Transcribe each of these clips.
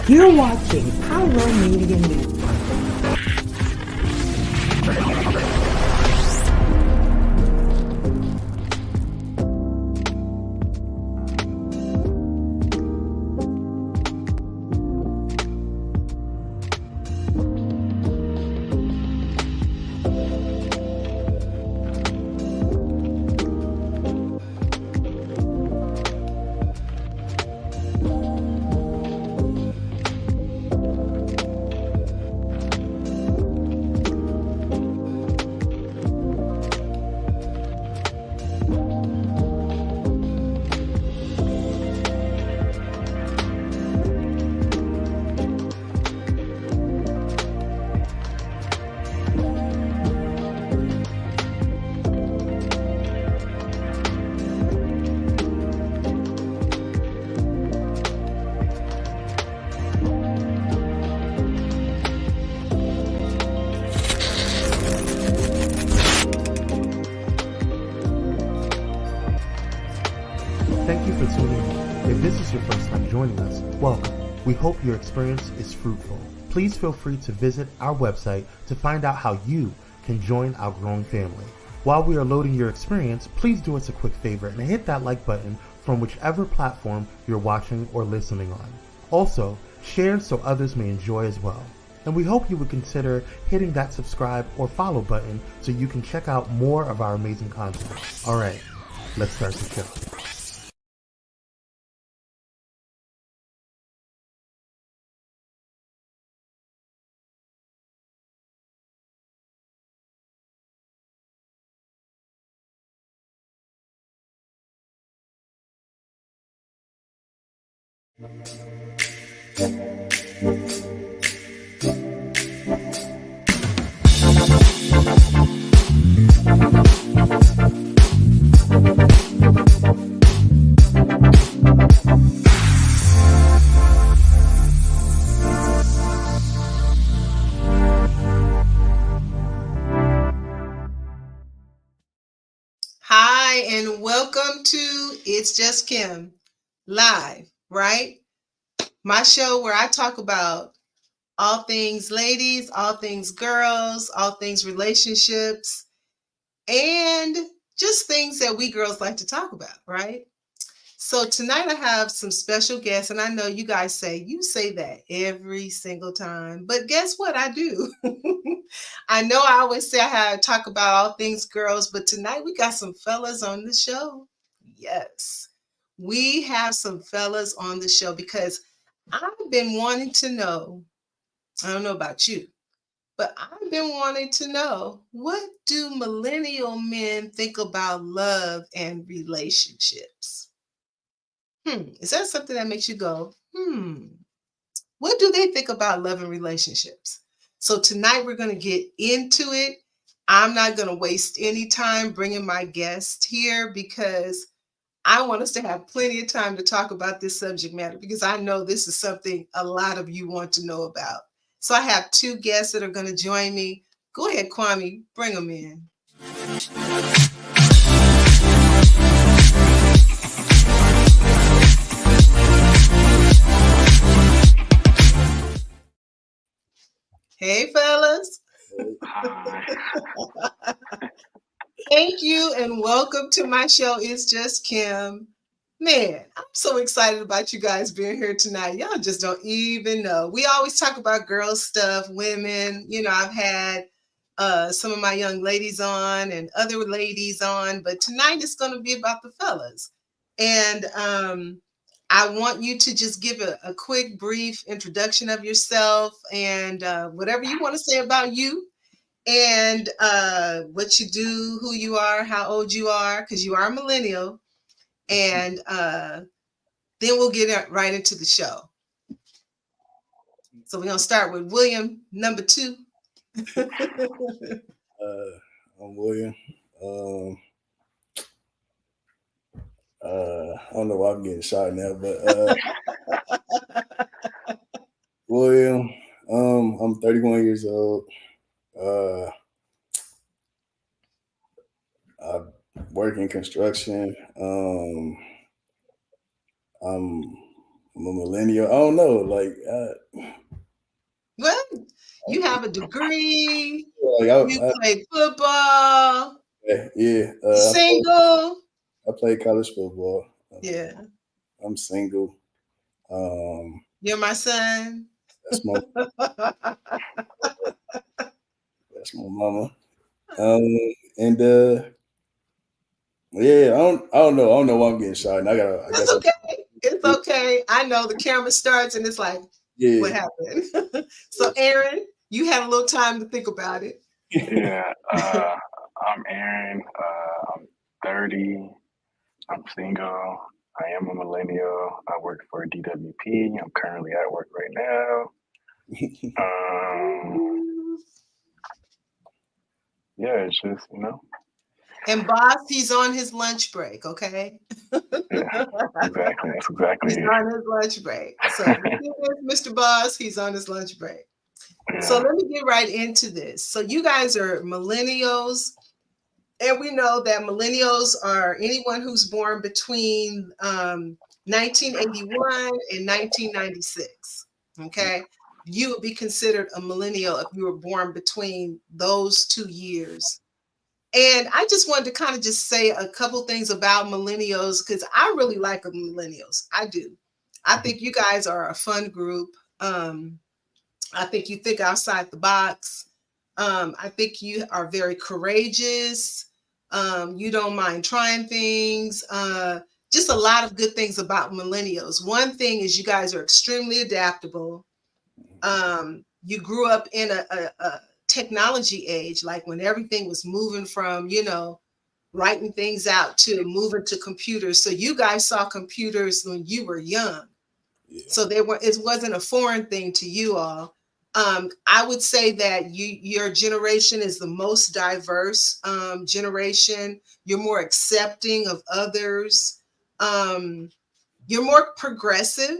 You're watching Pyro Media News. Thank you for tuning in. If this is your first time joining us, welcome. We hope your experience is fruitful. Please feel free to visit our website to find out how you can join our growing family. While we are loading your experience, please do us a quick favor and hit that like button from whichever platform you're watching or listening on. Also, share so others may enjoy as well. And we hope you would consider hitting that subscribe or follow button so you can check out more of our amazing content. All right, let's start the show. Hi, and welcome to It's Just Kim live, right? My show where I talk about all things ladies, all things girls, all things relationships, and just things that we girls like to talk about, right? So tonight I have some special guests, and I know you guys you say that every single time, but guess what? I do. I know I always say talk about all things girls, but tonight we got some fellas on the show. Yes, we have some fellas on the show because I've been wanting to know. I don't know about you, but I've been wanting to know, what do millennial men think about love and relationships? Is that something that makes you go, what do they think about love and relationships? So tonight we're going to get into it. I'm not going to waste any time bringing my guest here because I want us to have plenty of time to talk about this subject matter because I know this is something a lot of you want to know about. So I have two guests that are going to join me. Go ahead, Kwame, bring them in. Hey, fellas. Hi. Thank you and welcome to my show, It's Just Kim. Man, I'm so excited about you guys being here tonight. Y'all just don't even know. We always talk about girl stuff, women. You know, I've had some of my young ladies on and other ladies on, but tonight it's going to be about the fellas. And I want you to just give a quick, brief introduction of yourself and whatever you want to say about you and what you do, who you are, how old you are, because you are a millennial. And then we'll get right into the show. So we're going to start with William, number 2. I'm William. I don't know why I'm getting shot now, but William. I'm 31 years old. I work in construction. I'm a millennial. I don't know. Like, Well, you have a degree. like You play football. yeah. Single. I play college football. Yeah. I'm single. Um, You're my son. that's my that's my mama. Um, and yeah, I don't know. I don't know why I'm getting shy. And I It's guess okay. It's okay. I know the camera starts and it's like, what yeah. happened? So, Aaron, you had a little time to think about it. Yeah, I'm Aaron. I'm 30. I'm single. I am a millennial. I work for DWP. I'm currently at work right now. Um, yeah, it's just, And boss, he's on his lunch break, okay? yeah, exactly. That's exactly He's on his lunch break. So, Mr. Boss, he's on his lunch break. So, Yeah. let me get right into this. So, you guys are millennials. And we know that millennials are anyone who's born between 1981 and 1996. Okay. You would be considered a millennial if you were born between those 2 years. And I just wanted to kind of just say a couple things about millennials because I really like millennials. I do. I think you guys are a fun group. I think you think outside the box. I think you are very courageous. You don't mind trying things. Just a lot of good things about millennials. One thing is you guys are extremely adaptable. You grew up in a technology age, like when everything was moving from, writing things out to moving to computers. So you guys saw computers when you were young. Yeah. So it wasn't a foreign thing to you all. I would say that your generation is the most diverse generation. You're more accepting of others. You're more progressive.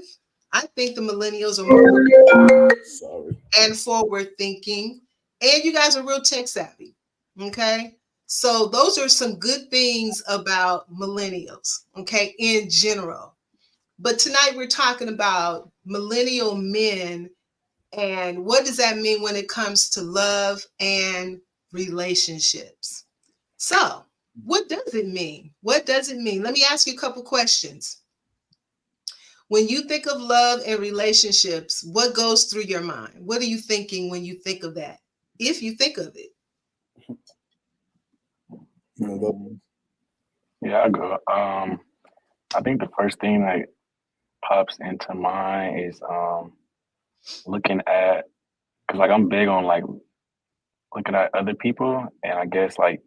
I think the millennials are more Sorry. and forward thinking, and you guys are real tech savvy. Okay. So those are some good things about millennials, okay, in general. But tonight we're talking about millennial men and what does that mean when it comes to love and relationships. So, what does it mean? What does it mean? Let me ask you a couple questions. When you think of love and relationships, what goes through your mind? What are you thinking when you think of that? If you think of it. You know, go. Yeah, I go. I think the first thing that pops into mind is looking at, because like I'm big on like looking at other people, and I guess like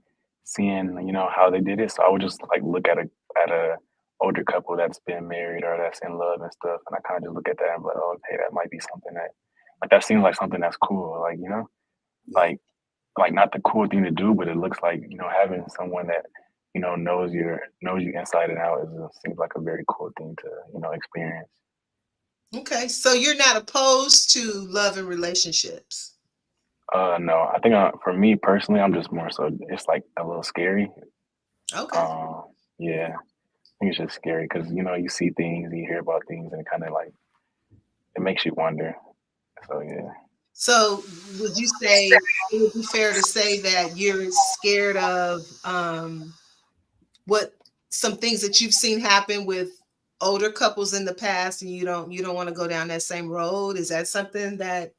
seeing how they did it. So I would just like look at a older couple that's been married or that's in love and stuff, and I kind of just look at that and be like, oh, okay, that might be something that seems like something that's cool, like Yeah. like not the cool thing to do, but it looks like having someone that knows you inside and out seems like a very cool thing to experience. Okay, so you're not opposed to love and relationships. No, I think for me personally, I'm just more so it's like a little scary. Okay. Yeah, I think it's just scary because you see things, you hear about things, and it kind of like it makes you wonder. So yeah. So would you say it would be fair to say that you're scared of what some things that you've seen happen with older couples in the past and you don't want to go down that same road? Is that something that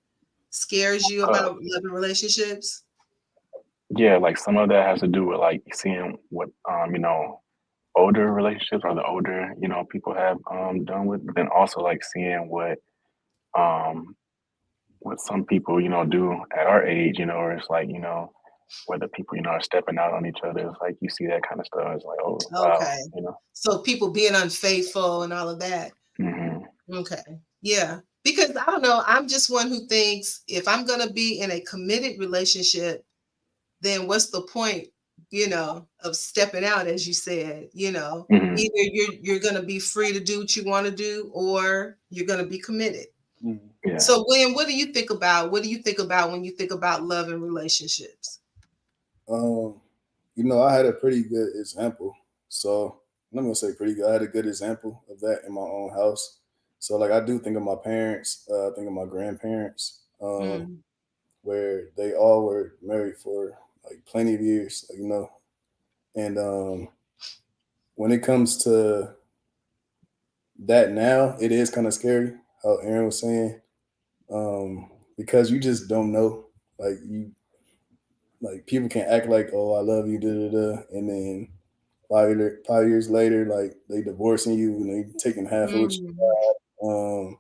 scares you Uh, about love and relationships? yeah, like some of that has to do with like seeing what older relationships or the older people have done with, but then also like seeing um what some people do at our age, or it's like whether people are stepping out on each other. It's like you see that kind of stuff. It's like, oh wow, Okay. So people being unfaithful and all of that. hmm Okay. Yeah. Because I don't know, I'm just one who thinks if I'm going to be in a committed relationship, then what's the point, of stepping out, as you said, hmm either you're going to be free to do what you want to do or you're going to be committed. Mhm. Yeah. So, William, what do you think about? What do you think about when you think about love and relationships? I had a pretty good example. So I'm gonna say pretty good. I had a good example of that in my own house. So like I do think of my parents, I think of my grandparents, Mm, where they all were married for like plenty of years, like, and when it comes to that now, it is kind of scary, how Aaron was saying, because you just don't know. Like you, like people can act like, "Oh, I love you," da da da, and then 5 years later, like they divorcing you and they taking half of what mm, you.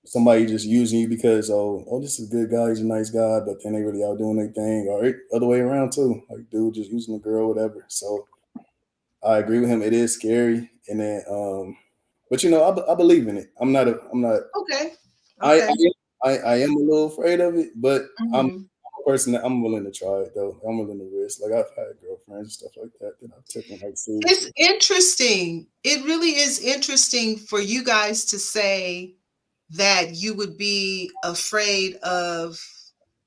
Somebody just using you because oh, this is a good guy, he's a nice guy, but then they really out doing their thing, or other way around too. Like dude just using the girl, whatever. So I agree with him. It is scary, and then but I believe in it. I'm not. okay. I Okay. I am a little afraid of it, but I'm Mhm. a person that I'm willing to try it though. I'm willing to risk. Like I've had girlfriends and stuff like that that I've taken like It's seriously. interesting. It really is interesting for you guys to say that you would be afraid of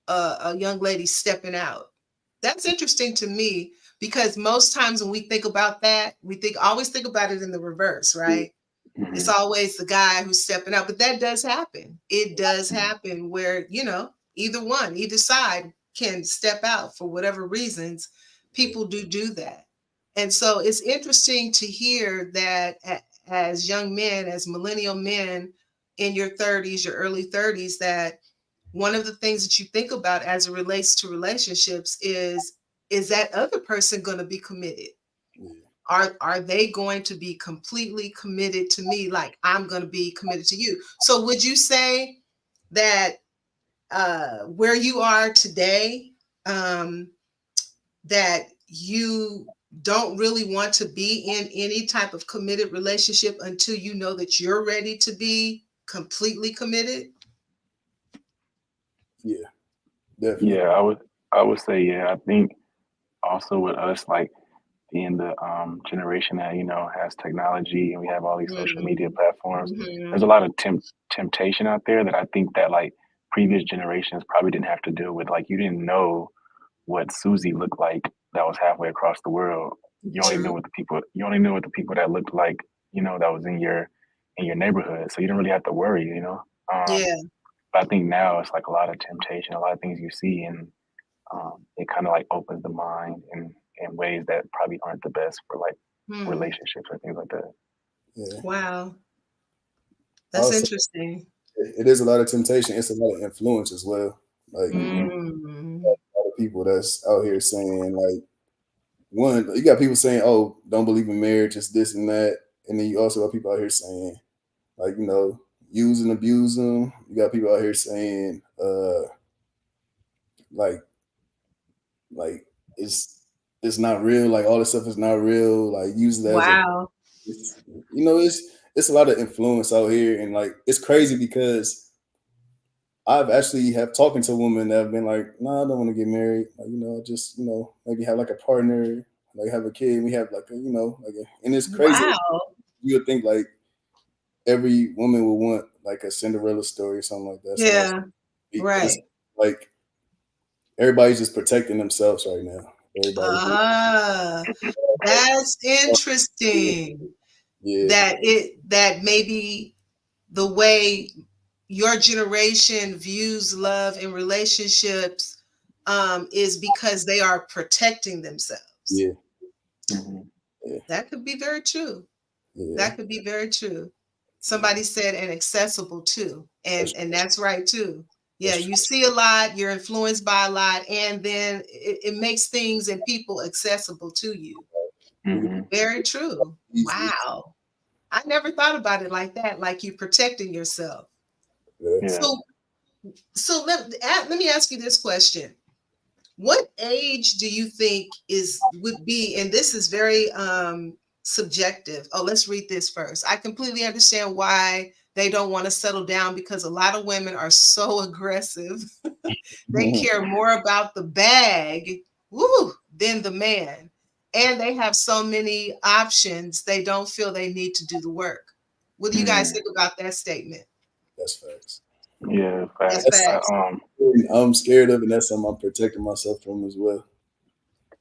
a young lady stepping out. That's interesting to me because most times when we think about that, we always think about it in the reverse, Yeah, right? It's Mhm. always the guy who's stepping out, but that does happen. It does happen where, either side can step out for whatever reasons. People do that. And so it's interesting to hear that as young men, as millennial men in your 30s, your early 30s, that one of the things that you think about as it relates to relationships is that other person going to be committed? yeah, Are they going to be completely committed to me like I'm going to be committed to you? So would you say that where you are today, um, that you don't really want to be in any type of committed relationship until you know that you're ready to be completely committed? yeah, definitely. Yeah, I would say yeah. I think also with us like being the generation that has technology and we have all these social media Mm, platforms, there's a mhm. lot of temptation out there that I think that like previous generations probably didn't have to deal with. Like you didn't know what Susie looked like that was halfway across the world. True. You only knew what the people that looked like that was in your neighborhood. So you didn't really have to worry. Yeah. But I think now it's like a lot of temptation, a lot of things you see, and it kind of like opens the mind in ways that probably aren't the best for like Hmm. relationships or things like that. Yeah. Wow. That's Also, interesting. it is a lot of temptation. It's a lot of influence as well. Like Hmm. Mm. a lot of people that's out here saying like one, you got people saying, "Oh, don't believe in marriage, it's this and that," and then you also got people out here saying like use and abuse them. You got people out here saying like like it's not real. Like all this stuff is not real. Like use it as a Wow. it's, it's a lot of influence out here, and like it's crazy because I've actually have talking to women that have been like, "No, I don't want to get married. Like, just maybe have like a partner, like have a kid. And we have like and it's crazy. Wow. You would think like every woman would want like a Cinderella story or something like that. Somebody Yeah. but it's Right. like everybody's just protecting themselves right now. Everybody, Ah, that's interesting. yeah, That maybe the way your generation views love and relationships is because they are protecting themselves. yeah, Hmm. yeah, That could be very true. yeah. That could be very true. Somebody said and accessible too. That's, And that's right too. Yeah, that's you true. see a lot, you're influenced by a lot, and then it makes things and people accessible to you. You Hmm. Very true. easily. Wow. I never thought about it like that, like you protecting yourself. Yeah. Yeah. So let me ask you this question. What age do you think would be, and this is very subjective. Oh, let's read this first. I completely understand why they don't want to settle down because a lot of women are so aggressive. They care more about the bag, woo, than the man. And they have so many options, they don't feel they need to do the work. What do you guys Hmm. think about that statement? That's facts. Yeah. That's Facts. That's facts. something I'm scared of, and that's something I'm protecting myself from as well.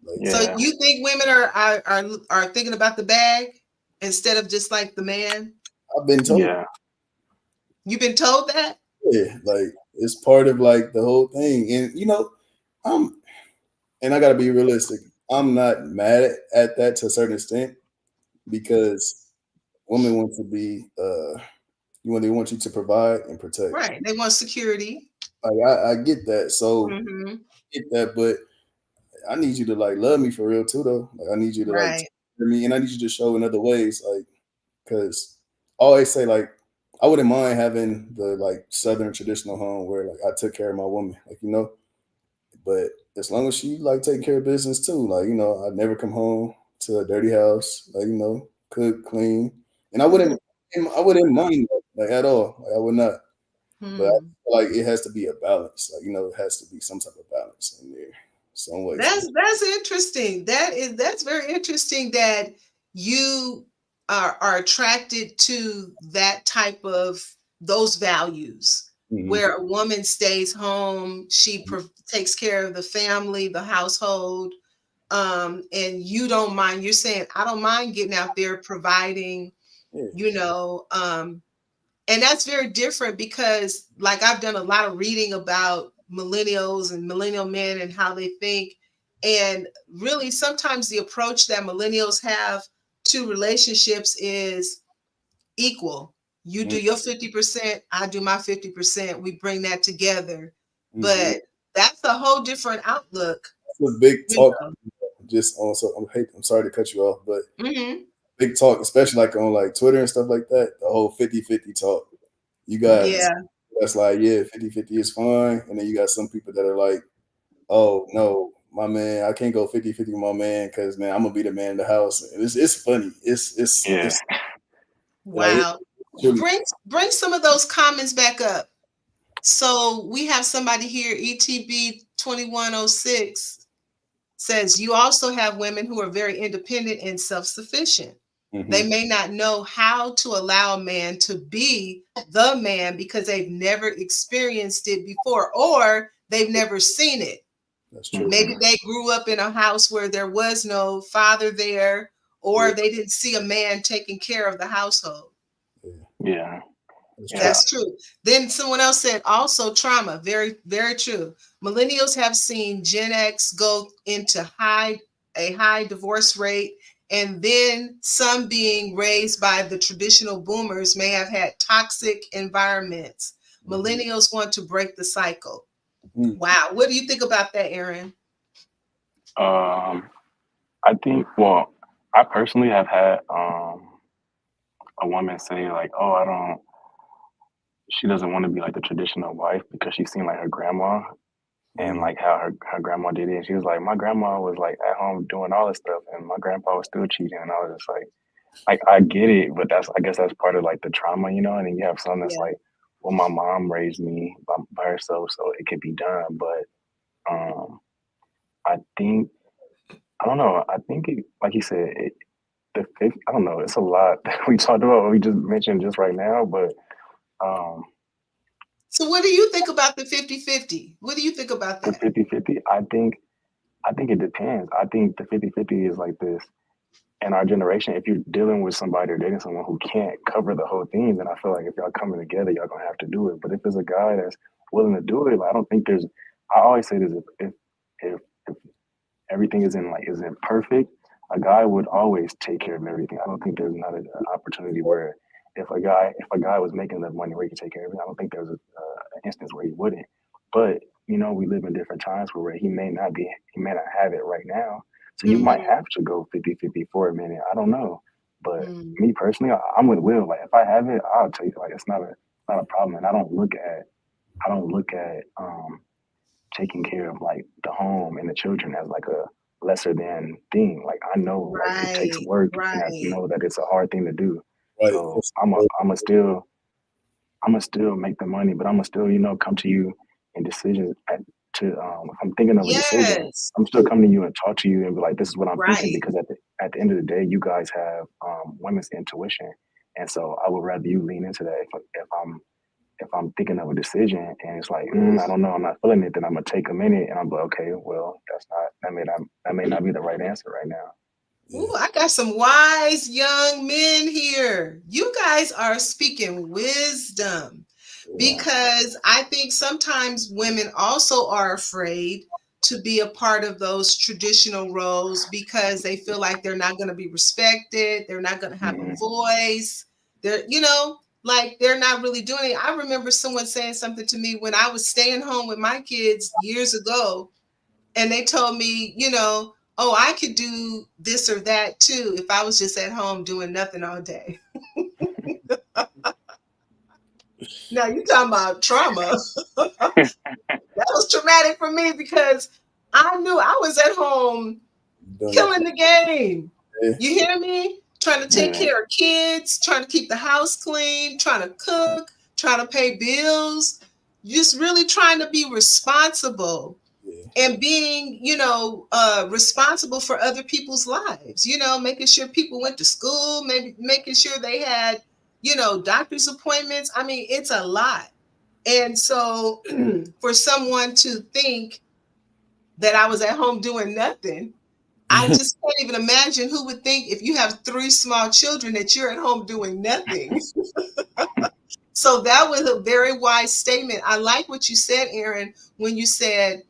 Like, So Yeah. you think women are thinking about the bag instead of just like the man? I've been told, Yeah. You've been told that? yeah, like it's part of like the whole thing. And you know, I'm and I gotta be realistic. I'm not mad at that to a certain extent because women want to be they want you to provide and protect. Right. They want security. Like I get that. So Hmm. get that, but I need you to like love me for real too though. Like I need you to like Right. take care of me and I need you to show in other ways. Like because I always say like I wouldn't mind having the like southern traditional home where like I took care of my woman, like you know. But as long as she like taking care of business too, like you know, I'd never come home to a dirty house, like you know, cook, clean, and I wouldn't mind that, like at all. Like I would not. But I Hmm. feel like it has to be a balance. Like you know, it has to be some type of balance in there, some way. That's interesting. That's very interesting that you are attracted to that type of those values Mm-hmm. where a woman stays home, she takes care of the family, the household, and you don't mind. You're saying, I don't mind getting out there providing, Yeah. you know, and that's very different because like I've done a lot of reading about millennials and millennial men and how they think, and really sometimes the approach that millennials have to relationships is equal. You do your 50%, I do my 50%, we bring that together. Mm-hmm. But that's a whole different outlook, That's a big you talk. know. Just on so I'm sorry to cut you off, but Hmm. big talk, especially like on like Twitter and stuff like that. The whole 50-50 talk. You got Yeah. that's like, yeah, 50-50 is fine. And then you got some people that are like, oh, no, my man, I can't go 50-50 with my man because, man, I'm going to be the man in the house. And it's funny. Yeah. It's like, Wow. it's really, Bring some of those comments back up. So we have somebody here, ETB 2106 says you also have women who are very independent and self-sufficient. They mhm, may not know how to allow a man to be the man because they've never experienced it before or they've never seen it. that's true. Maybe Hmm. they grew up in a house where there was no father there, Yeah, or they didn't see a man taking care of the household. yeah, Yeah. that's true. Yeah. That's true. Then someone else said also trauma. Very, very true. Millennials have seen Gen X go into a high divorce rate, and then some being raised by the traditional boomers may have had toxic environments. Mhm. Millennials want to break the cycle. Mm, Wow. What do you think about that, Aaron? Um, I think, well, I personally have had a woman say like, "Oh, I don't." She doesn't want to be like the traditional wife because she's seen like her grandma and mm, like how her grandma did it. And she was like, "My grandma was like at home doing all this stuff, and my grandpa was still cheating." And I was just like I get it, but I guess that's part of like the trauma, you know. And then you have some that's Yeah. like, "Well, my mom raised me by herself, so it could be done." But um, I think I don't know. I think it, like you said, the fifth. I don't know. It's a lot that we talked about. What we just mentioned just right now, but um, So what do you think about the 50-50? What do you think about the that? 50-50, I think it depends. I think the 50-50 is like this in our generation. If you're dealing with somebody or dating someone who can't cover the whole thing, then I feel like if y'all coming together, y'all gonna have to do it. But if there's a guy that's willing to do it, like, I don't think there's. I always say this: if everything isn't perfect, a guy would always take care of everything. I don't think there's not an opportunity where if a guy was making enough money where he could take care of everything, I don't think there's an instance where he wouldn't. But we live in different times where he may not have it right now. So you might Hmm. have to go 50-50 for a minute. I don't know. But Hmm. me personally, I'm with Will. Like if I have it, I'll tell you like it's not a problem. And I don't look at taking care of like the home and the children as like a lesser than thing. Like I know like it takes Right, work and I right. know that it's a hard thing to do. right. So I'm gonna still make the money, but I'm gonna still come to you in decisions if I'm thinking of a decision, Yes, I'm still coming to you and talk to you and be like, this is what I'm thinking right. because at the end of the day, you guys have women's intuition, and so I would rather you lean into that if I'm thinking of a decision and it's like, I don't know, I'm not feeling it, then I'm gonna take a minute and I'm like, okay, well, that may not be the right answer right now. Ooh, I got some wise young men here. You guys are speaking wisdom because I think sometimes women also are afraid to be a part of those traditional roles because they feel like they're not going to be respected, they're not going to have a voice. They're, like they're not really doing it. I remember someone saying something to me when I was staying home with my kids years ago, and they told me, oh, I could do this or that too if I was just at home doing nothing all day. Now you talking about trauma. That was traumatic for me because I knew I was at home killing the game. You hear me? Trying to take care of kids, trying to keep the house clean, trying to cook, trying to pay bills, just really trying to be responsible. And being, responsible for other people's lives, making sure people went to school, maybe making sure they had, doctor's appointments. I mean, it's a lot. And so for someone to think that I was at home doing nothing, I just can't even imagine who would think if you have 3 small children that you're at home doing nothing. So that was a very wise statement. I like what you said, Aaron, when you said,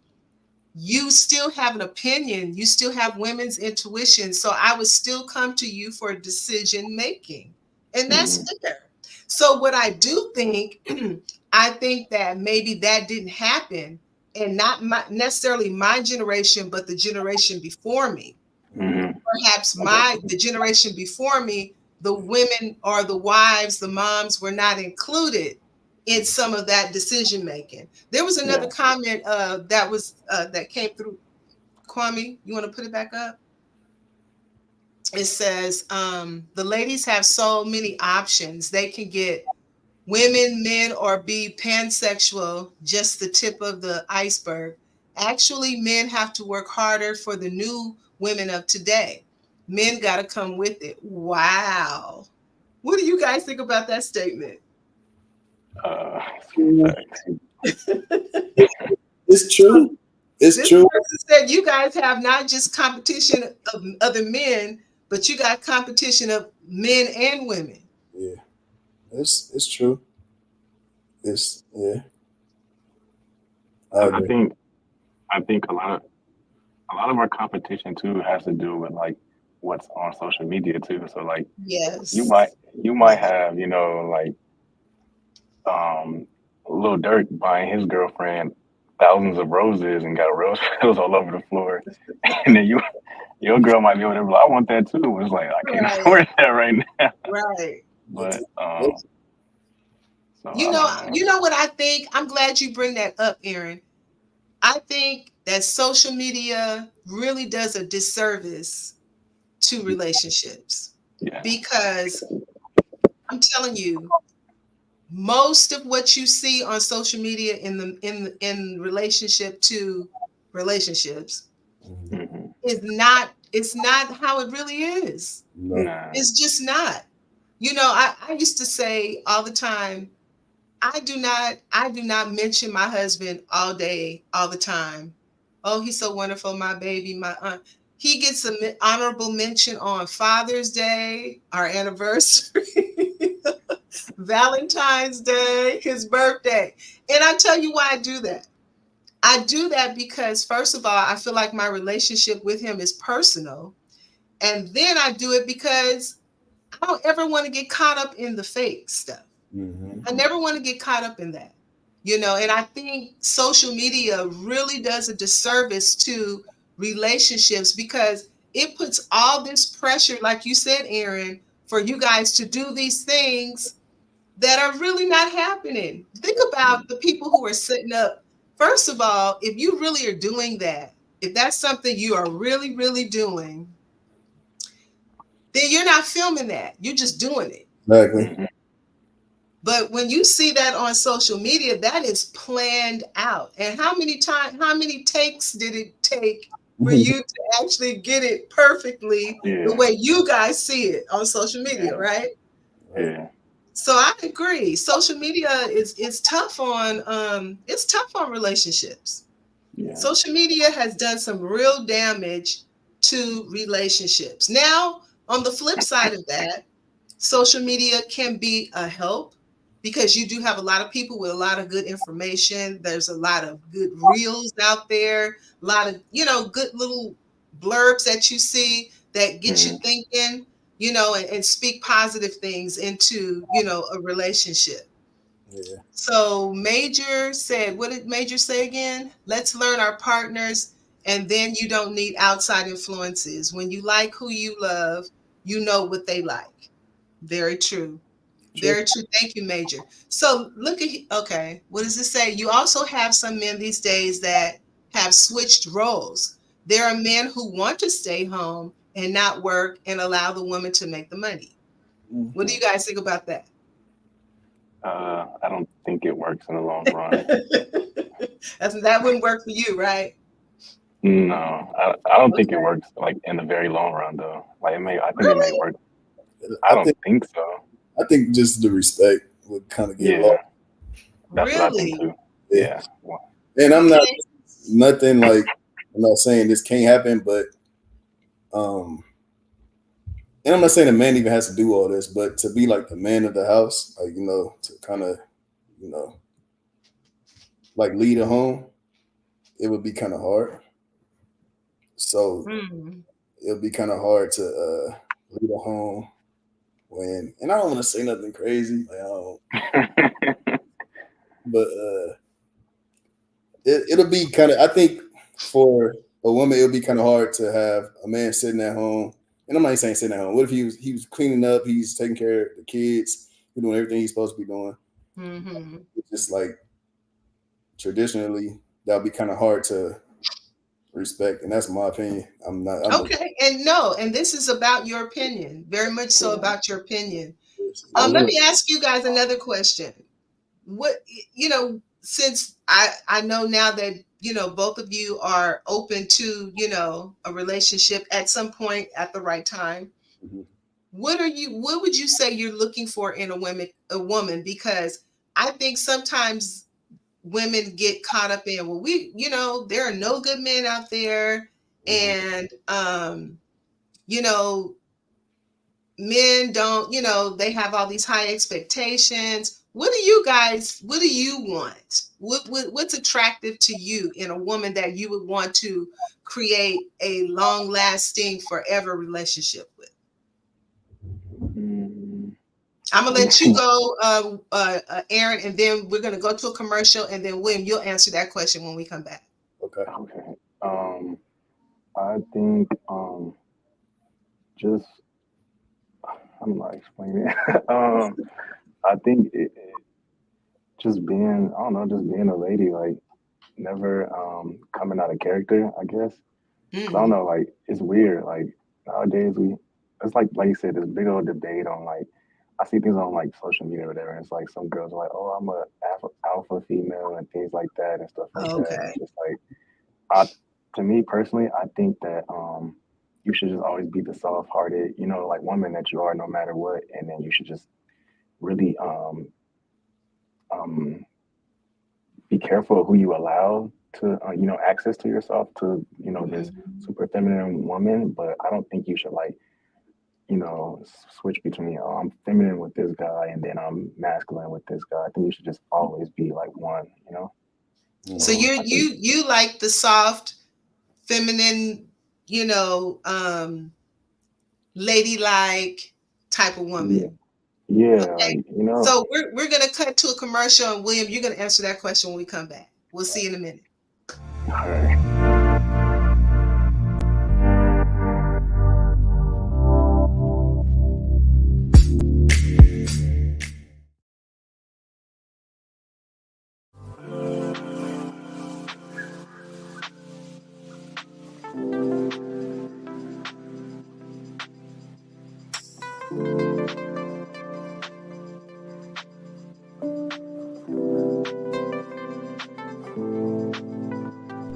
you still have an opinion. You still have women's intuition. So I would still come to you for decision making. And that's fair. So what I do think, I think that maybe that didn't happen, and not necessarily my generation, but the generation before me. Perhaps the generation before me, the women or the wives, the moms were not included in some of that decision making. There was another comment that came through. Kwame, you want to put it back up? It says the ladies have so many options. They can get women, men, or be pansexual, just the tip of the iceberg. Actually, men have to work harder for the new women of today. Men got to come with it. Wow. What do you guys think about that statement? It's true. It's true. Person said you guys have not just competition of other men, but you got competition of men and women. Yeah, it's true. It's I think a lot of our competition too has to do with like what's on social media too. So like yes, you might have, like Lil Durk buying his girlfriend thousands of roses and got rose petals all over the floor. And then your girl might be able to be like, I want that too. It's like I can't afford that right now. Right. But so you know what I think? I'm glad you bring that up, Aaron. I think that social media really does a disservice to relationships. Because I'm telling you, most of what you see on social media in relationship to relationships it's not how it really is. It's just not. I used to say all the time, I do not mention my husband all day, all the time. Oh, he's so wonderful, my baby, my aunt. He gets an honorable mention on Father's Day, our anniversary, Valentine's Day, his birthday. And I tell you why I do that. I do that because, first of all, I feel like my relationship with him is personal. And then I do it because I don't ever want to get caught up in the fake stuff. I never want to get caught up in that, and I think social media really does a disservice to relationships because it puts all this pressure, like you said, Aaron, for you guys to do these things that are really not happening. Think about the people who are setting up. First of all, if you really are doing that, if that's something you are really, really doing, then you're not filming that. You're just doing it. Exactly. But when you see that on social media, that is planned out. And how many takes did it take for you to actually get it perfectly the way you guys see it on social media, right? Yeah. So I agree. Social media is tough on relationships. Yeah. Social media has done some real damage to relationships. Now, on the flip side of that, social media can be a help because you do have a lot of people with a lot of good information. There's a lot of good reels out there, a lot of, good little blurbs that you see that get you Mhm. thinking, and speak positive things into, a relationship. Yeah. So Major said, what did Major say again? Let's learn our partners, and then you don't need outside influences. When you like who you love, you know what they like. Very true. True. Very true. Thank you, Major. So look at, okay, what does it say? You also have some men these days that have switched roles. There are men who want to stay home and not work and allow the woman to make the money. What do you guys think about that? I don't think it works in the long run. That wouldn't work for you, right? No, I don't think it Okay. works like in the very long run though. Like I think it may Really? work. I I don't think think so. I think just the respect would kind of get Yeah, lost. that's what I think Really? too. Yeah. Yeah. Well, And I'm not Okay. nothing like I'm not saying this can't happen, but um and I'm not saying a man even has to do all this, but to be like the man of the house, like to kind of, you know, like lead a home, it would be kind of hard. So Hmm. it would be kind of hard to lead a home and I don't want to say nothing crazy, like, I don't, but it'll be kind of. I think for a woman, it'll be kind of hard to have a man sitting at home. And I'm not even saying sitting at home. What if he was cleaning up? He's taking care of the kids. He's doing everything he's supposed to be doing. Hmm. It's just like traditionally, that would be kind of hard to respect, and that's my opinion. I'm not. I'm a, Okay. And no, and this is about your opinion, very much so yeah. about your opinion. I Let will. me ask you guys another question. What, since I know now that, both of you are open to, a relationship at some point at the right time, Mhm. what would you say you're looking for in a woman? Because I think sometimes women get caught up in, well, there are no good men out there, Mhm. and you know men don't, they have all these high expectations. What do you want? What's attractive to you in a woman that you would want to create a long lasting forever relationship with? Mm, I'm gonna let me let you see. go, Aaron, and then we're gonna go to a commercial, and then William, you'll answer that question when we come back. Okay. Okay. I think just I'm not explaining it. I think just being I don't know, just being a lady, like never coming out of character, I guess. Cause I don't Mm. know, like it's weird. Like nowadays it's like you said, this big old debate on like I see things on like social media or whatever. And it's like some girls are like, oh, I'm a alpha female and things like that and stuff like that. And Okay. it's just like I to me personally, I think that you should just always be the soft hearted, like woman that you are no matter what. And then you should just really um be careful of who you allow to access to yourself to this Mhm. super feminine woman. But I don't think you should like switch between I'm feminine with this guy and then I'm masculine with this guy. I think you should just always be like one. So Mhm. So I think you like the soft, feminine, you know, um, ladylike type of yeah, woman. yeah, Okay. like So we're gonna cut to a commercial, and William, you're gonna answer that question when we come back. We'll see you in a minute. all right.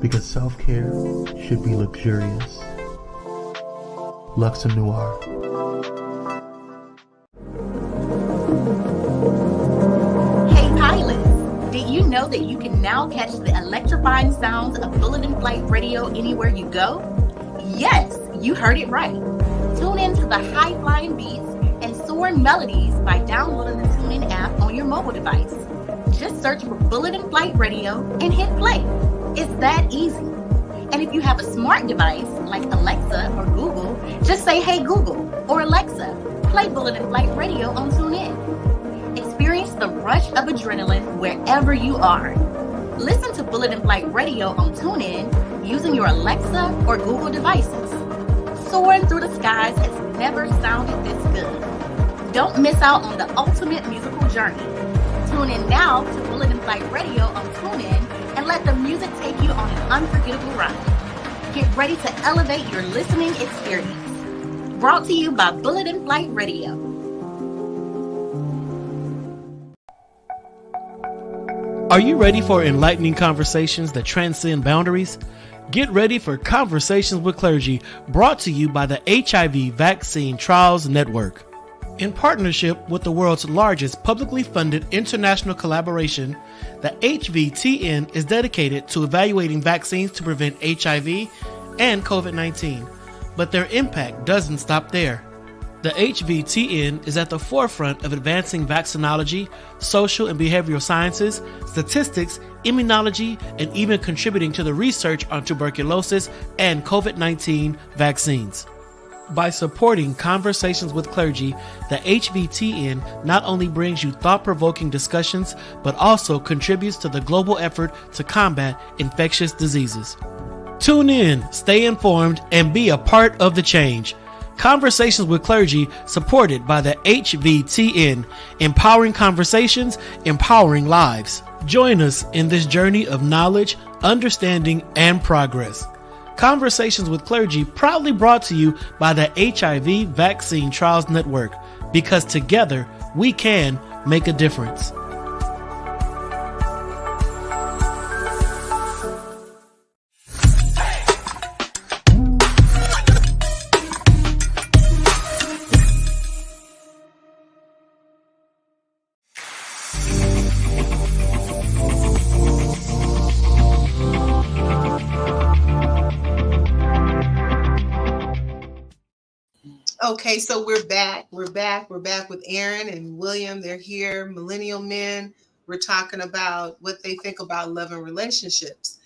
Because self-care should be luxurious. Luxe Noir. know that you can now catch the electrifying sounds of Bullet and Flight Radio anywhere you go? Yes, you heard it right. Tune in to the high-flying beats and soaring melodies by downloading the TuneIn app on your mobile device. Just search for Bullet and Flight Radio and hit play. It's that easy. And if you have a smart device like Alexa or Google, just say, "Hey Google," or "Alexa, play Bullet and Flight Radio on TuneIn." Experience the rush of adrenaline wherever you are. Listen to Bullet and Flight Radio on TuneIn using your Alexa or Google devices. Soaring through the skies has never sounded this good. Don't miss out on the ultimate musical journey. Tune in now to Bullet and Flight Radio on TuneIn and let the music take you on an unforgettable ride. Get ready to elevate your listening experience. Brought to you by Bullet and Flight Radio. Are you ready for enlightening conversations that transcend boundaries? Get ready for Conversations with Clergy, brought to you by the HIV Vaccine Trials Network. In partnership with the world's largest publicly funded international collaboration, the HVTN is dedicated to evaluating vaccines to prevent HIV and COVID-19, but their impact doesn't stop there. The HVTN is at the forefront of advancing vaccinology, social and behavioral sciences, statistics, immunology, and even contributing to the research on tuberculosis and COVID-19 vaccines. By supporting Conversations with Clergy, the HVTN not only brings you thought-provoking discussions, but also contributes to the global effort to combat infectious diseases. Tune in, stay informed, and be a part of the change. Conversations with Clergy, supported by the HVTN, empowering conversations, empowering lives. Join us in this journey of knowledge, understanding, and progress. Conversations with Clergy, proudly brought to you by the HIV Vaccine Trials Network, because together we can make a difference. Okay, so we're back. We're back with Aaron and William. They're here, millennial men. We're talking about what they think about love and relationships.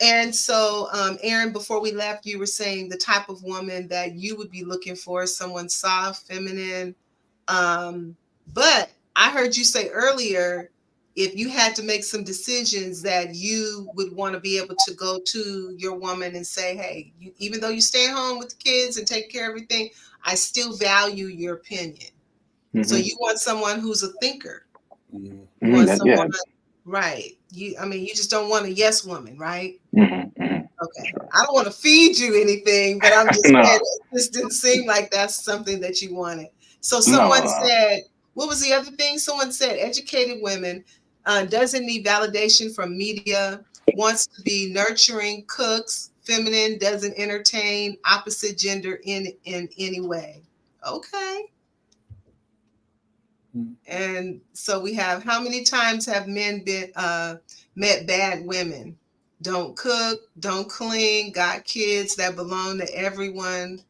And so, Aaron, before we left, you were saying the type of woman that you would be looking for is someone soft, feminine. But I heard you say earlier, if you had to make some decisions, that you would want to be able to go to your woman and say, "Hey, even though you stay home with the kids and take care of everything, I still value your opinion." Mm-hmm. So you want someone who's a thinker. Mm-hmm. You want someone, right? You just don't want a yes woman, right? Mm-hmm. Okay. I don't want to feed you anything, but I'm just saying it just didn't seem like that's something that you wanted. So someone said, what was the other thing? Someone said educated women, doesn't need validation from media, wants to be nurturing, cooks, feminine, doesn't entertain opposite gender in any way. Okay. And so we have, how many times have men been met bad women? Don't cook, don't clean, got kids that belong to everyone.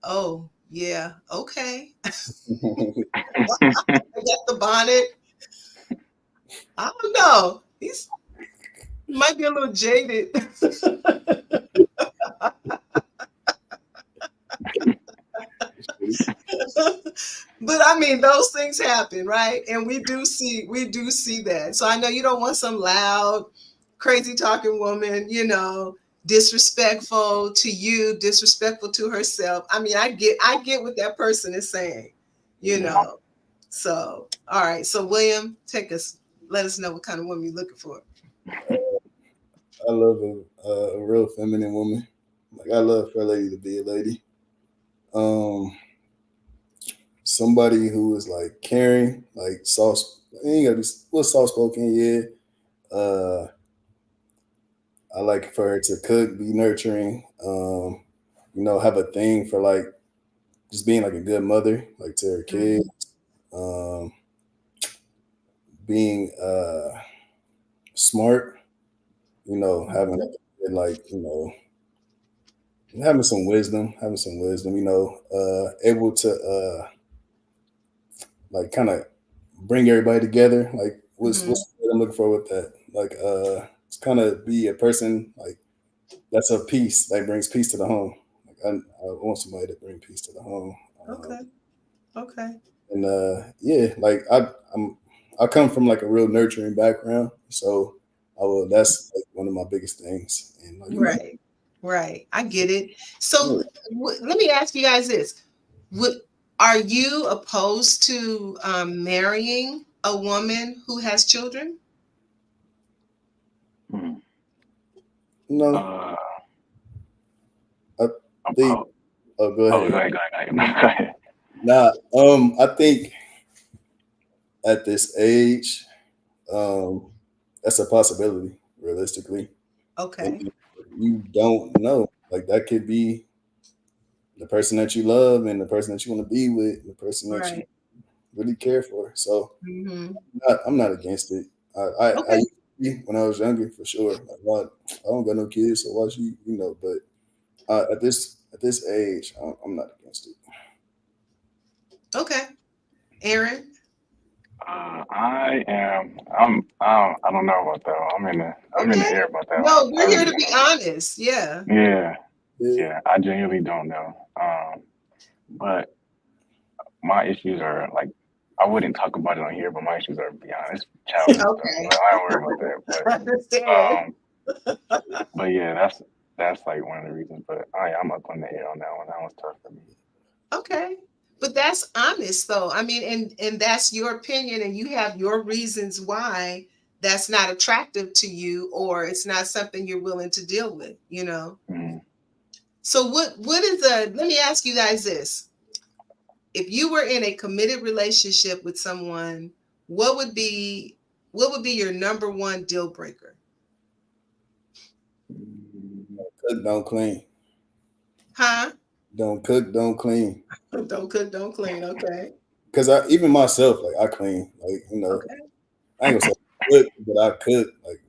Oh, yeah. Okay. I got the bonnet. I don't know. He might be a little jaded. But I mean, those things happen, right? And we do see that. So I know you don't want some loud, crazy talking woman, disrespectful to you, disrespectful to herself. I mean, I get what that person is saying, So, all right. So William, let us know what kind of woman you're looking for. I love a real feminine woman. Like, I love for a lady to be a lady. Somebody who is like caring, like soft. You gotta be a little soft spoken, yeah. I like for her to cook, be nurturing. Have a thing for like just being like a good mother, like to her kids. Being smart, having like, having some wisdom, able to like kind of bring everybody together. Like what's what I'm looking for with that? Like it's kind of be a person like that's a peace, that brings peace to the home. Like I want somebody to bring peace to the home. Okay. Okay. And yeah, like I come from like a real nurturing background, so that's like one of my biggest things. And like, Right. Right. I get it. So let me ask you guys this. Are you opposed to marrying a woman who has children? Hmm. no, Uh, I I'm think. po- Oh, go oh, ahead. go ahead, go ahead, go ahead. Go ahead. Nah, I think at this age, um, that's a possibility, realistically. And Okay. you don't know. Like that could be the person that you love and the person that you want to be with, and the person that you Right. really care for. So Mm-hmm. I'm not against it. I Okay. used to be when I was younger for sure. Like, well, I don't got no kids, so why should But at this age, I'm not against it. Okay. Aaron? I am. I don't know about that. I'm in the Okay. air about that one. No, I we're here really to be don't. honest. Yeah. Yeah, Yeah, yeah. I genuinely don't know. But my issues are like I wouldn't talk about it on here, but my issues are beyond it's childish stuff. Okay. I don't worry about that. I understand. But yeah, that's like one of the reasons. But I'm up on the air on that one. That was tough for me. Okay. But that's honest though. I mean, and that's your opinion and you have your reasons why that's not attractive to you or it's not something you're willing to deal with, you know. Mm. So what is let me ask you guys this. If you were in a committed relationship with someone, what would be your number one deal breaker? Mm. cook, don't clean. Huh? Don't cook, don't clean. Don't cook, don't clean. Okay. Because I even myself, like I clean. Like Okay. I ain't gonna say I cook, but I cook. Like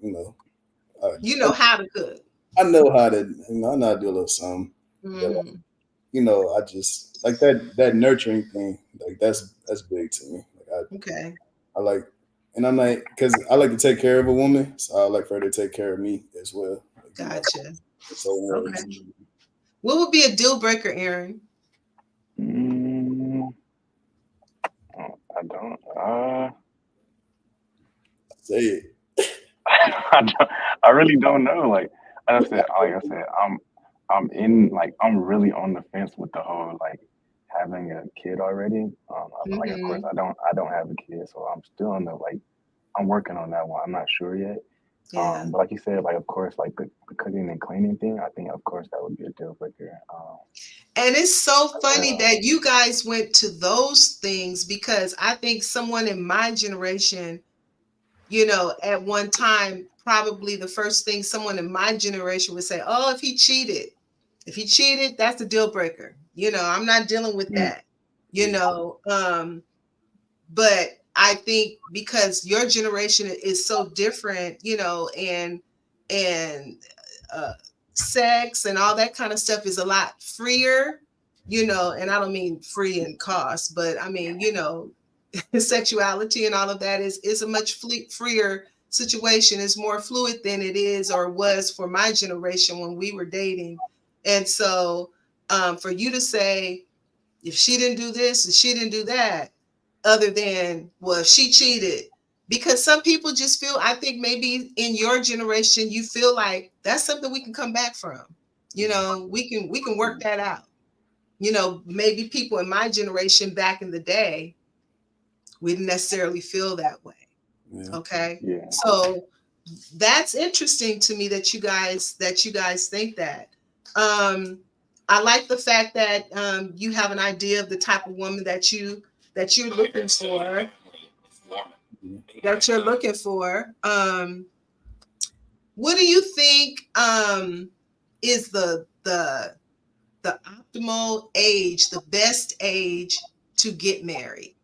You know how to cook. I know how to. I know how to do a little something. But Hmm. I just like that nurturing thing. Like that's big to me. Like Okay. I like, and I'm like, because I like to take care of a woman, so I like for her to take care of me as well. Like, Gotcha. so Okay. words. What would be a deal breaker, Aaron? Mm. I don't. Say it. I really don't know. Like I said, I'm really on the fence with the whole like having a kid already. Like of course Hmm. I don't have a kid, so I'm still on the like I'm working on that one. I'm not sure yet. Yeah. But like you said, like of course, like the cooking and cleaning thing, I think of course that would be a deal breaker. And it's so funny Yeah. that you guys went to those things because I think someone in my generation, at one time, probably the first thing someone in my generation would say, oh, if he cheated, that's a deal breaker. I'm not dealing with Mm, that, but I think because your generation is so different, and uh, sex and all that kind of stuff is a lot freer, and I don't mean free in cost, but I mean, sexuality and all of that is a much freer situation. It's more fluid than it is or was for my generation when we were dating. And so for you to say, if she didn't do this and she didn't do that, other than, well, if she cheated, because some people just feel, I think maybe in your generation, you feel like that's something we can come back from. We can work that out. Maybe people in my generation back in the day, we didn't necessarily feel that way. Yeah. Okay. yeah. So that's interesting to me that you guys think that. I like the fact that you have an idea of the type of woman that you're looking for. That you're looking for. What do you think is the optimal age, the best age to get married?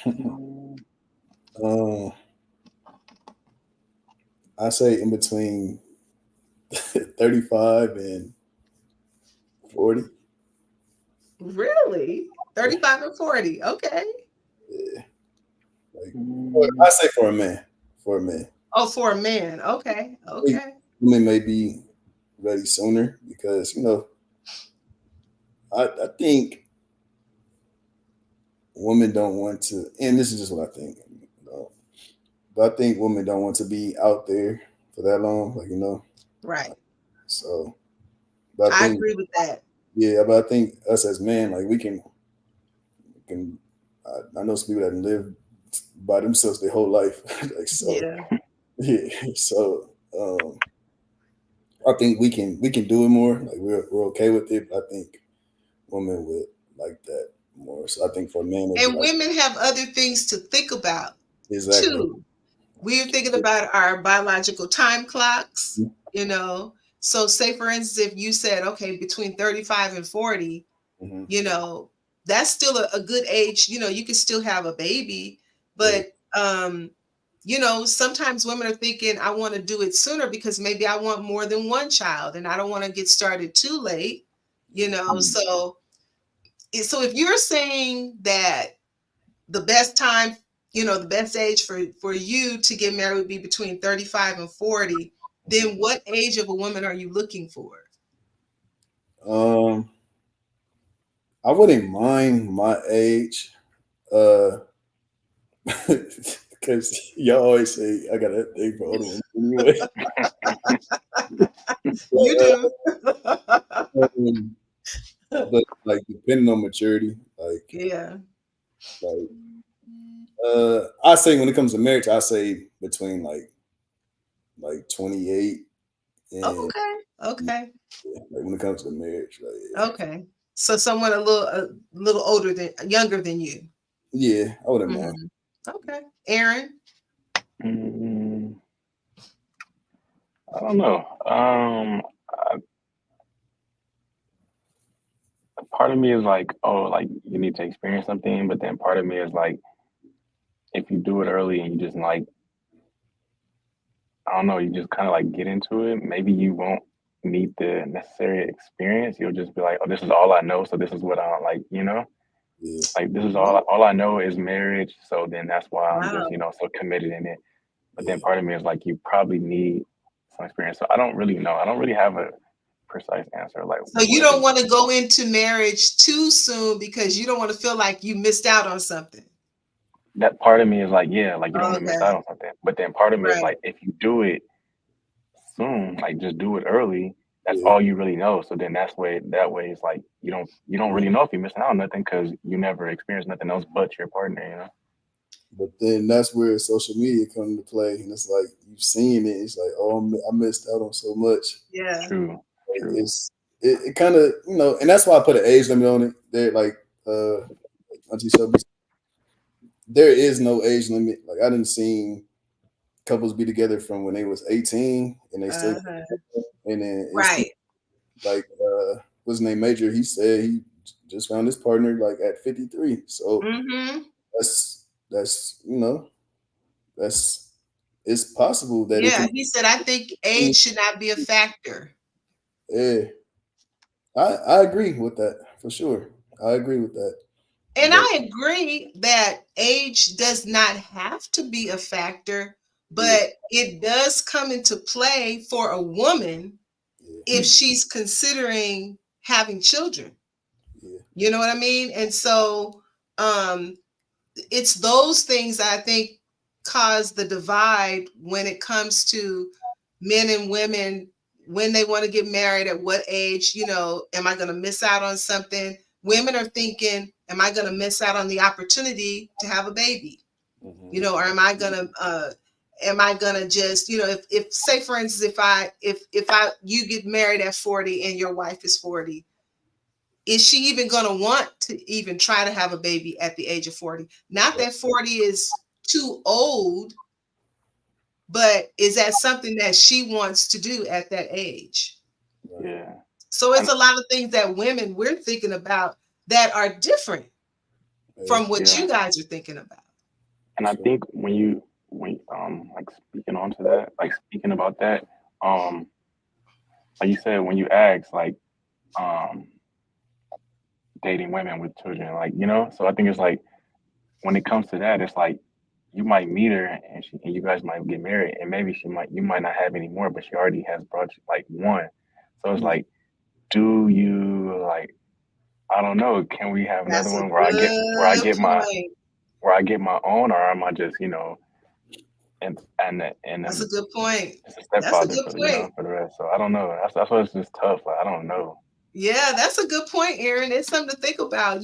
Mm, Um, I say in between 35 and 40. Really? 35 and 40. Okay. Yeah. Like, Mm, I say for a man. For a man. Oh, for a man. Okay. I think Okay. women may be ready sooner because, I think women don't want to, and this is just what I think, but I think women don't want to be out there for that long, Right. so, but I I think, agree with that. yeah, but I think us as men, like I know some people that live by themselves their whole life, like, so, Yeah. yeah, so, I think we can do it more, like we're okay with it, but I think women would like that more, so I think for men, it'd be And like, women have other things to think about exactly. too. We're thinking about our biological time clocks, So say for instance, if you said, okay, between 35 and 40, Mm-hmm. That's still a good age, you can still have a baby, Yeah. but sometimes women are thinking, I want to do it sooner because maybe I want more than one child and I don't want to get started too late, so if you're saying that the best time, the best age for you to get married would be between 35 and 40, then what age of a woman are you looking for? Um, I wouldn't mind my age, uh, because y'all always say I got a thing for older women anyway. You do. Um, but like depending on maturity, Yeah. I say when it comes to marriage, I say between like 28 and Okay. Okay. like when it comes to marriage, like Okay. So someone a little younger than you. yeah, I wouldn't mind. Mhm. Okay. Aaron. mm, I don't know. Part of me is like, oh, like you need to experience something, but then part of me is like, if you do it early and you just like, I don't know, you just kind of like get into it, maybe you won't need the necessary experience. You'll just be like, oh, this is all I know, so this is what I like, Yeah, like this is Oh, all I know is marriage, so then that's why I'm just, wow. so committed in it. But yeah, then part of me is like, you probably need some experience. So I don't really know. I don't really have a precise answer, like So you what don't is want to go into marriage too soon because you don't want to feel like you missed out on something. that part of me is like, yeah, like you don't want to miss out Okay. on something. But then part of me is Right. like, if you do it soon, like just do it early. That's yeah. all you really know. So then that way it's like you don't really know if you're missing out on nothing because you never experienced nothing else but your partner. But then that's where social media come into play, and it's like you've seen it. It's like, oh, I missed out on so much. Yeah. True, true. It kind of and that's why I put an age limit on it. There, like Auntie Shelby, there is no age limit. Like I didn't see couples be together from when they was 18 and they still, Uh-huh. and then it's Right. like what's his name, Major. He said he just found his partner like at 53. So Mm-hmm. that's that's it's possible that it Yeah. can. He said, I think age should not be a factor. Yeah, I agree with that for sure. I agree with that. And But I agree that age does not have to be a factor, yeah, but it does come into play for a woman yeah, if she's considering having children. yeah, You know what I mean? And so um, it's those things that I think cause the divide when it comes to men and women when they want to get married, at what age, am I going to miss out on something? Women are thinking, am I going to miss out on the opportunity to have a baby? hmm Or am I gonna just, if say for instance, if you get married at 40 and your wife is 40, is she even going to want to even try to have a baby at the age of 40? Not that 40 is too old, but is that something that she wants to do at that age? right. Yeah. So it's And a lot of things that we're thinking about that are different Yeah, from what yeah. you guys are thinking about. And for I sure. think when you when like speaking about that, like you said, when you ask like um dating women with children, like so I think it's like when it comes to that, it's like you might meet her and you guys might get married, and maybe you might not have any more, but she already has brought you like one. So it's like, do you like, I don't know, can we have another That's a one good point. where I get my own, or am I just and That's a then good point. just a That's a stepfather good for point. for the rest? So I don't know. That's why it's just tough. Like I don't know. Yeah, that's a good point, Aaron. It's something to think about.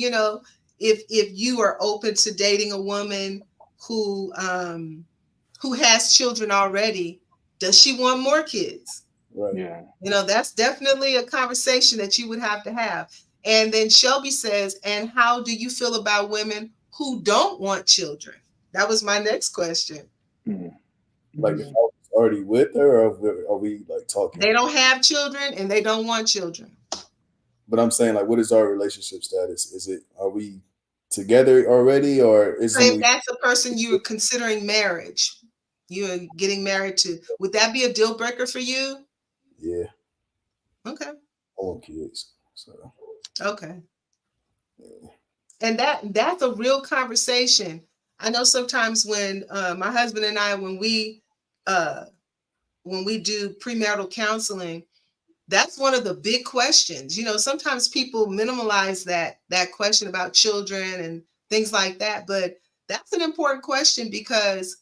If you are open to dating a woman who has children already, does she want more kids? Right. Yeah. That's definitely a conversation that you would have to have. And then Shelby says, and how do you feel about women who don't want children? That was my next question. Hmm. Like if I was already with her, or are we like talking? They don't have children and they don't want children. But I'm saying, like, what is our relationship status? Are we together already, or is So if somebody? that's the person you are considering marriage, you are getting married to, would that be a deal breaker for you? Yeah, Okay. I want kids. So Okay. yeah. And that's a real conversation. I know sometimes when my husband and I, when we do premarital counseling, that's one of the big questions. Sometimes people minimalize that question about children and things like that, but that's an important question because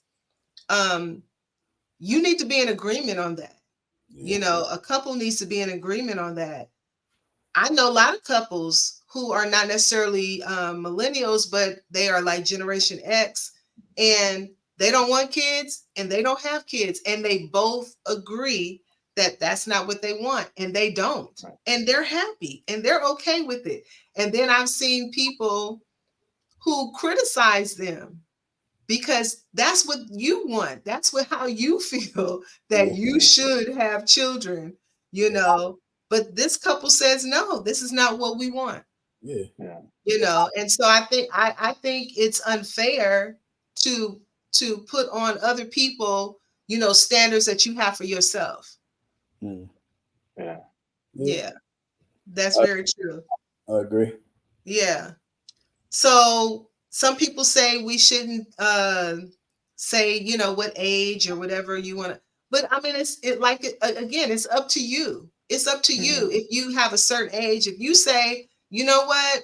you need to be in agreement on that. Yeah. A couple needs to be in agreement on that. I know a lot of couples who are not necessarily millennials, but they are like Generation X, and they don't want kids and they don't have kids, and they both agree that that's not what they want, and they don't, and they're happy and they're okay with it. And then I've seen people who criticize them because that's what you want. That's how you feel that you should have children, But this couple says, no, this is not what we want, Yeah. And so I think it's unfair to put on other people, standards that you have for yourself. Mm. Yeah. Yeah, that's very true. I agree. Yeah. So some people say we shouldn't say, what age or whatever you want to, but I mean, again, it's up to you. It's up to you. If you have a certain age, if you say, you know what,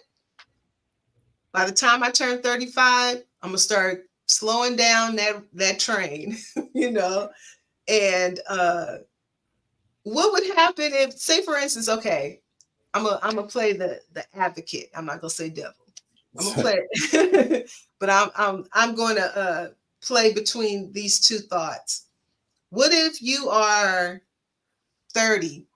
by the time I turn 35, I'm gonna start slowing down that train, and what would happen if, say for instance, okay, I'm gonna play the advocate. I'm not gonna say devil. I'm gonna play, but I'm going to play between these two thoughts. What if you are 30,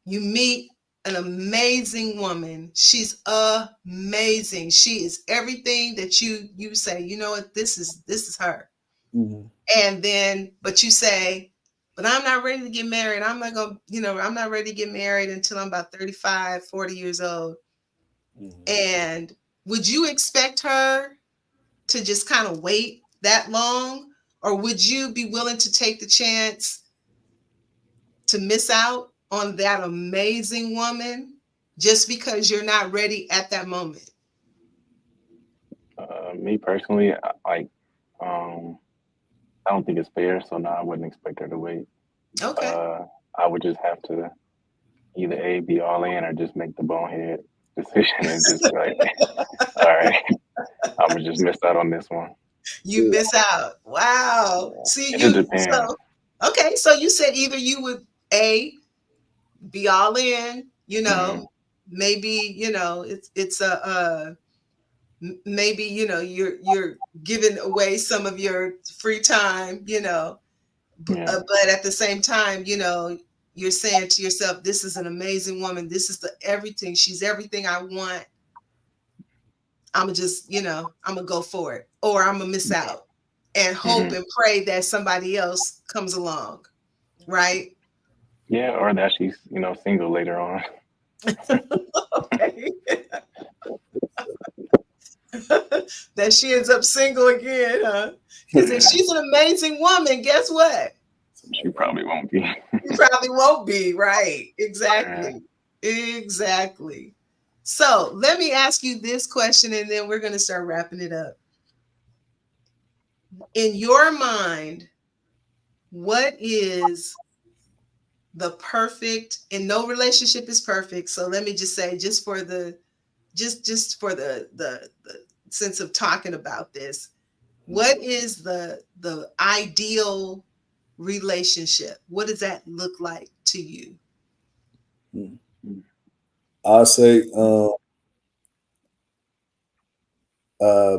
you meet an amazing woman. She's amazing. She is everything that you say. You know what? This is her. Mm-hmm. And then, but you say, but I'm not ready to get married. I'm not ready to get married until I'm about 35, 40 years old. Mm-hmm. And would you expect her to just kind of wait that long? Or would you be willing to take the chance to miss out on that amazing woman just because you're not ready at that moment? Me personally, I don't think it's fair. So no, I wouldn't expect her to wait. Okay. I would just have to either be all in or just make the bonehead decision and just be like, all right, I'm gonna just miss out on this one. You miss out. Wow. Yeah. See, It just depends. so you said either you would be all in, maybe, it's a maybe, you're giving away some of your free time, Yeah. but at the same time, you're saying to yourself, this is an amazing woman. This is everything. She's everything I want. I'm gonna just, I'm gonna go for it, or I'm gonna miss out and hope and pray that somebody else comes along. Right. Yeah. Or that she's, single later on. Okay. that she ends up single again, huh? Because if she's an amazing woman, guess what? She probably won't be. You probably won't be, right? Yeah. Exactly. Exactly. So let me ask you this question and then we're going to start wrapping it up. In your mind, what is the perfect, and no relationship is perfect. So let me just say, just for the sense of talking about this, what is the ideal relationship? What does that look like to you? I'll say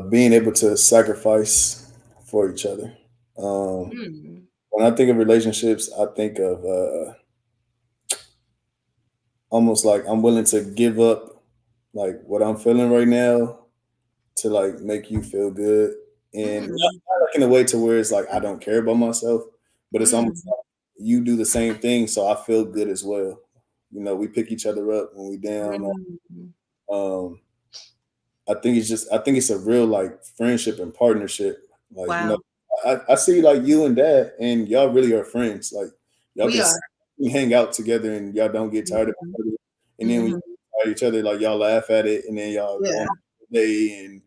being able to sacrifice for each other. When I think of relationships, I think of almost like I'm willing to give up like what I'm feeling right now to like make you feel good. And not like in a way to where it's like I don't care about myself, but it's almost like you do the same thing, so I feel good as well. You know, we pick each other up when we down. I think it's a real like friendship and partnership. Like, you know, I see like you and Dad, and y'all really are friends. Like y'all can hang out together and y'all don't get tired of each other. And then when you get tired of each other, like y'all laugh at it, and then y'all go on a day and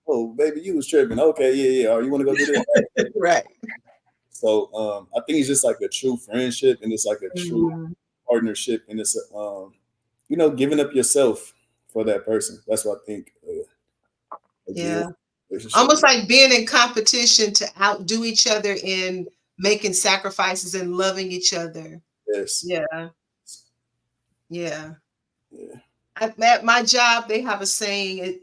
oh baby, you was tripping. Okay, yeah. Or you want to go do this? Right. So I think it's just like a true friendship, and it's like a true partnership, and it's you know, giving up yourself for that person. That's what I think. Almost like being in competition to outdo each other in making sacrifices and loving each other. Yes. Yeah. At my job, they have a saying.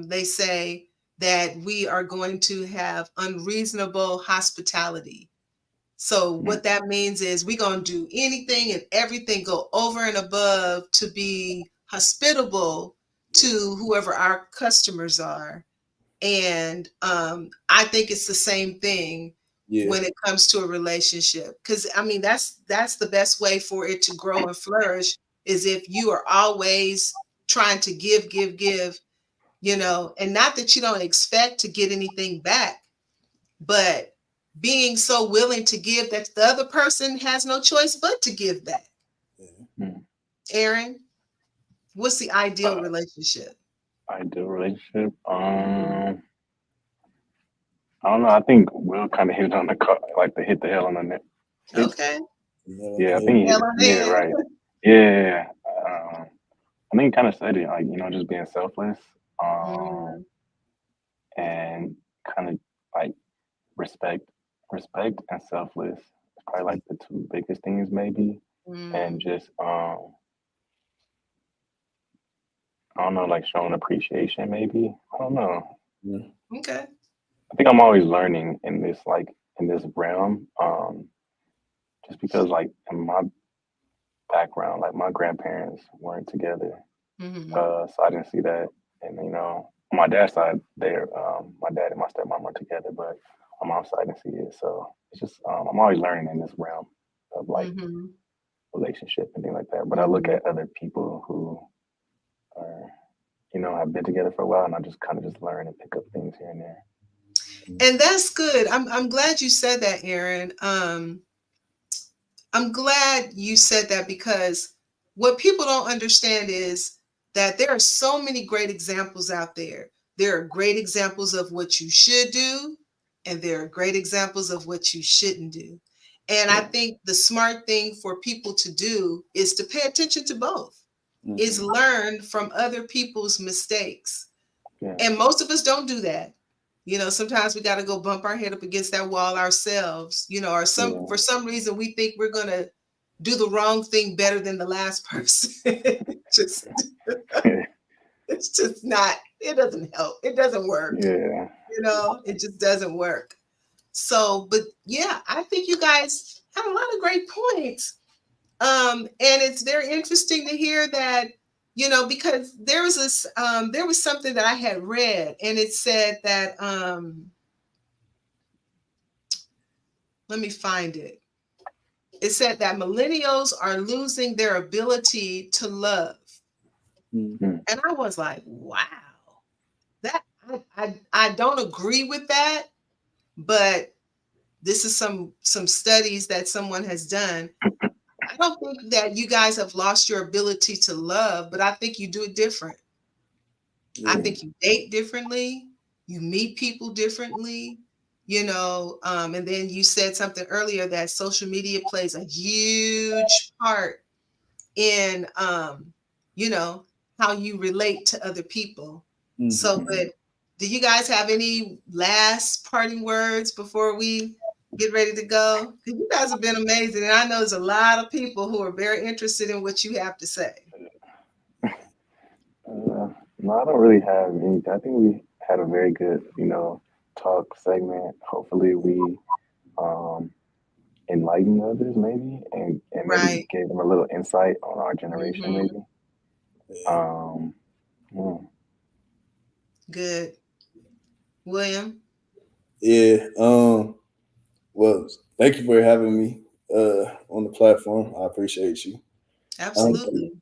They say that we are going to have unreasonable hospitality. So what that means is we're going to do anything and everything, go over and above to be hospitable to whoever our customers are. And I think it's the same thing when it comes to a relationship. Because I mean, that's the best way for it to grow and flourish, is if you are always trying to give, you know, and not that you don't expect to get anything back, but being so willing to give that the other person has no choice but to give back. Aaron, what's the ideal relationship? Ideal relationship? I don't know. I think Will kind of hit on the car, like to hit the hell on the net. Okay. Yeah, I think right. Yeah. I think he kind of said it, like, you know, just being selfless, and kind of like respect and selfless. It's probably like the two biggest things, maybe, and just I don't know, like showing appreciation, maybe. I don't know. Okay. I think I'm always learning in this realm. Just because like in my background, like my grandparents weren't together, so I didn't see that. And you know, on my dad's side, they're my dad and my stepmom are together, but on my mom's side, I didn't see it. So it's just I'm always learning in this realm of like relationship and things like that. But I look at other people who are, you know, have been together for a while, and I just kind of just learn and pick up things here and there. And that's good. I'm glad you said that, Aaron. I'm glad you said that, because what people don't understand is that there are so many great examples out there. There are great examples of what you should do, and there are great examples of what you shouldn't do. And I think the smart thing for people to do is to pay attention to both, is learn from other people's mistakes. And most of us don't do that. You know, sometimes we got to go bump our head up against that wall ourselves, you know, or for some reason we think we're going to do the wrong thing better than the last person. It's just not, it doesn't help. It doesn't work. Yeah. You know, it just doesn't work. So, but yeah, I think you guys have a lot of great points. And it's very interesting to hear that, you know, because there was something that I had read, and it said that, let me find it. It said that millennials are losing their ability to love. And I was like, wow. That I don't agree with that, but this is some studies that someone has done. I don't think that you guys have lost your ability to love, but I think you do it different. I Yeah. think you date differently, you meet people differently, and then you said something earlier that social media plays a huge part in how you relate to other people. So, but do you guys have any last parting words before we get ready to go? Because you guys have been amazing, and I know there's a lot of people who are very interested in what you have to say. No, I don't really have anything. I think we had a very good, talk segment. Hopefully, we um, enlighten others, maybe, and maybe Right. gave them a little insight on our generation, Mhm. maybe. Um, yeah. Good. William? Yeah. Well, thank you for having me on the platform. I appreciate you. Absolutely.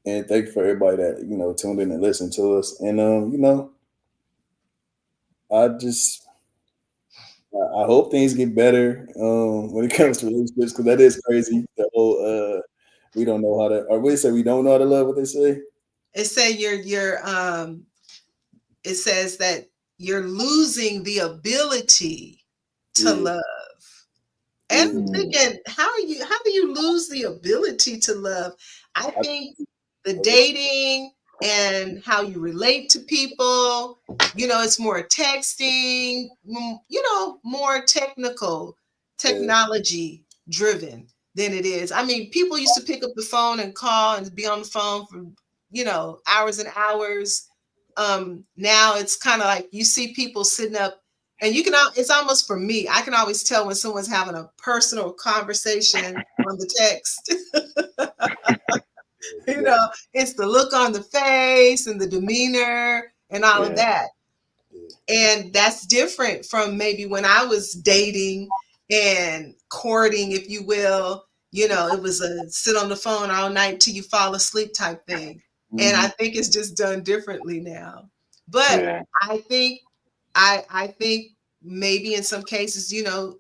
And thank you for everybody that, tuned in and listened to us. And I just I hope things get better when it comes to relationships, because that is crazy. The whole we don't know how to, or we say we don't know how to love, what they say. It say it says that you're losing the ability to Yeah. love. And I'm Mm, thinking, how do you lose the ability to love? I I, think the dating and how you relate to people, it's more texting, more technology driven than it is. I mean, people used to pick up the phone and call and be on the phone for, hours and hours. Now it's kind of like you see people sitting up, and it's almost, for me, I can always tell when someone's having a personal conversation on the text. It's the look on the face and the demeanor and all of yeah. that. And that's different from maybe when I was dating and courting, if you will. It was a sit on the phone all night till you fall asleep type thing. And I think it's just done differently now. But Yeah. I think I think maybe in some cases,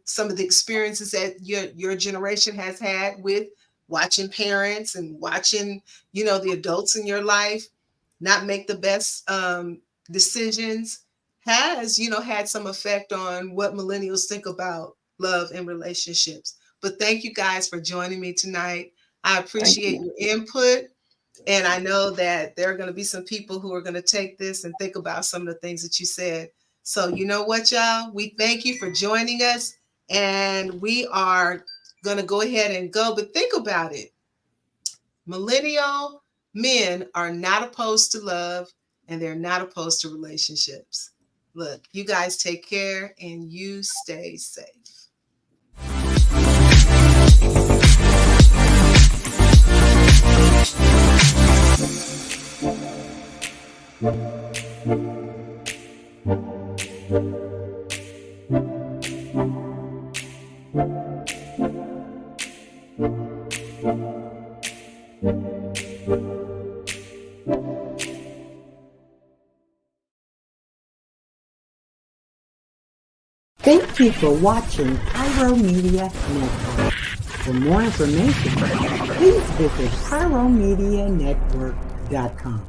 some of the experiences that your generation has had with watching parents and watching, the adults in your life not make the best decisions has, had some effect on what millennials think about love and relationships. But thank you guys for joining me tonight. I Thank appreciate you. your input. And I know that there are going to be some people who are going to take this and think about some of the things that you said. So, you know what, y'all? We thank you for joining us. And we are going to go ahead and go. But think about it. Millennial men are not opposed to love, and they're not opposed to relationships. Look, you guys take care and you stay safe. Thank you for watching Pyro Media Network. For more information, please visit pyromedianetwork.com.